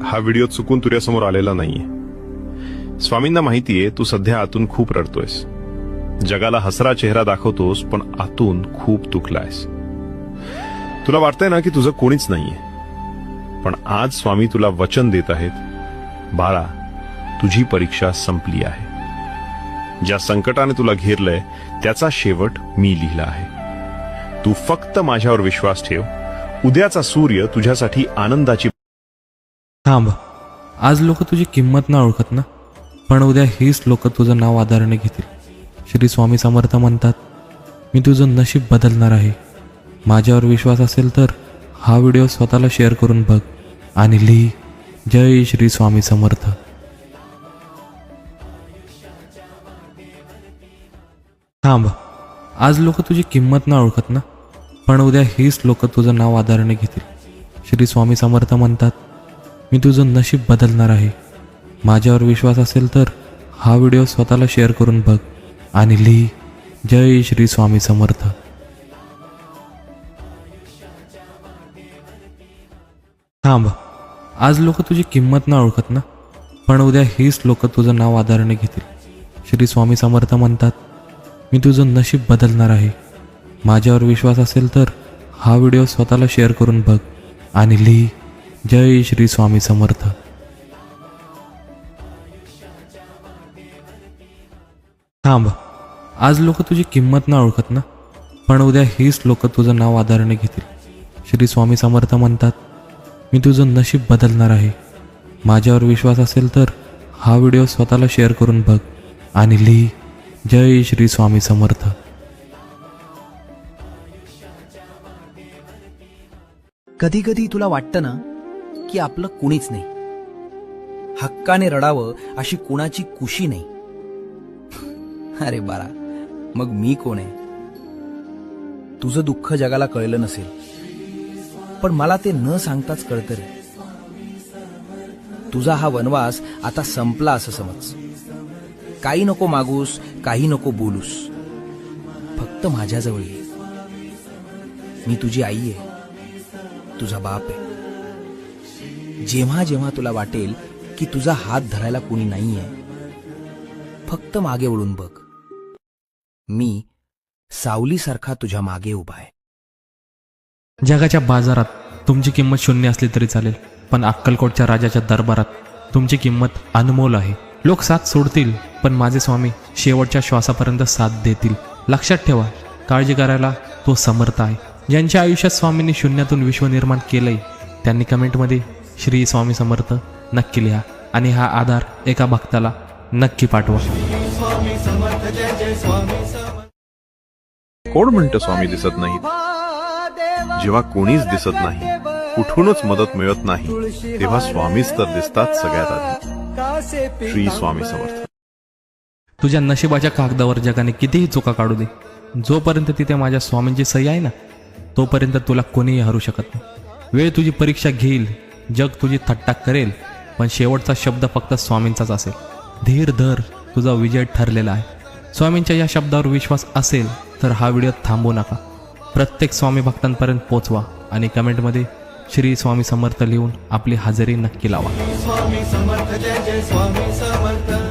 हा व्हिडिओ चुकून तुझ्यासमोर आलेला नाहीये। स्वामींना माहितीये तू सध्या आतून खूप रडतोयस, जगाला हसरा चेहरा दाखवतोस, पण आतून खूप दुखलायस। तुला वाटतंय ना की तुझं कोणीच नाहीये, पण आज स्वामी तुला वचन देत आहेत, बाळा तुझी परीक्षा संपली आहे। ज्या संकटाने तुला घेरलंय त्याचा शेवट मी लिहिला आहे। तू फक्त माझ्यावर विश्वास ठेव, उद्याचा सूर्य तुझ्यासाठी आनंदाची। थांब, आज लोक तुझी किंमत ना ओळखत ना, पण उद्या हीच लोक तुझं नाव आदराने घेतील। श्री स्वामी समर्थ म्हणतात, मी तुझं नशीब बदलणार आहे। माझ्यावर विश्वास असेल तर हा व्हिडिओ स्वतःला शेअर करून बघ आणि लिही, जय श्री स्वामी समर्थ। थांब, आज लोक तुझी किंमत ना ओळखत ना, पण उद्या हीच लोक तुझं नाव आदराने घेतील। श्री स्वामी समर्थ म्हणतात, मी तुझं नशीब बदलणार आहे। माझ्यावर विश्वास असेल तर हा व्हिडिओ स्वतःला शेअर करून बघ आणि लिही, जय श्री स्वामी समर्थ। थांब, आज लोक तुझी किंमत ना ओळखत ना, पण उद्या हीच लोक तुझं नाव आदराने घेतील। श्री स्वामी समर्थ म्हणतात, मी तुझं नशीब बदलणार आहे। माझ्यावर विश्वास असेल तर हा व्हिडिओ स्वतःला शेअर करून बघ आणि लिही, जय श्री स्वामी समर्थ। थांब, आज लोक तुझी किंमत ना ओळखत ना, पण उद्या हीच लोक तुझं नाव आदराने घेतील। श्री स्वामी समर्थ म्हणतात, मी तुझं नशीब बदलणार आहे। माझ्यावर विश्वास असेल तर हा व्हिडिओ स्वतःला शेअर करून बघ आणि लिही, जय श्री स्वामी समर्थ। कधी कधी तुला वाटतं ना की आपलं कुणीच नाही, हक्काने रडावं अशी कुणाची कुशी नाही। अरे बाळा, मग मी कोण आहे? तुझं दुःख जगाला कळलं नसेल, पण मला ते न सांगताच कळतं रे। तुझा हा वनवास आता संपला असं समज। काही नको मागूस, काही नको बोलूस, फक्त माझ्याजवळ ये। मी तुझी आई आहे, तुझा बाप आहे। जेव्हा जेव्हा तुला वाटेल की तुझा हात धरायला कोणी नाहीये, फक्त मागे वळून बघ, मी सावलीसारखा तुझ्या मागे उभा आहे। जगाच्या बाजारात तुमची किंमत शून्य असली तरी चालेल, पण अक्कलकोटच्या राजाच्या दरबारात तुमची किंमत अनमोल आहे। लोक साथ सोडतील, पण माझे स्वामी शेवटच्या श्वासापर्यंत साथ देतील। लक्षात ठेवा, काळजी करायला तो समर्थ आहे। ज्यांच्या आयुष्यात स्वामींनी शून्यातून विश्व निर्माण केलंय त्यांनी कमेंटमध्ये श्री स्वामी समर्थ नक्की लिहा आणि हा आधार एका भक्ताला नक्की पाठवा। कोण म्हणतं स्वामी दिसत नाहीत? जेव्हा कोणीच दिसत नाही, कुठूनच मदत मिळत नाही, तेव्हा स्वामीच तर दिसतात सगळ्यात आधी। श्री स्वामी समर्थ। तुझ्या नशिबाच्या कागदावर जगाने कितीही चुका काढू दे, जोपर्यंत तिथे माझ्या स्वामींची सही आहे ना, तोपर्यंत तुला कोणीही हरू शकत नाही। वेळ तुझी परीक्षा घेईल, जग तुझी थट्टा करेल, पण शेवटचा शब्द फक्त स्वामींचाच असेल। धीर धर, तुझा विजय ठरलेला आहे। स्वामींच्या या शब्दावर विश्वास असेल तर हा व्हिडिओ थांबवू नका, प्रत्येक स्वामी भक्तांपर्यंत पोचवा आणि कमेंटमध्ये श्री स्वामी समर्थ लिहून आपली हजेरी नक्की लावा। स्वामी समर्थ, जय जय स्वामी समर्थ।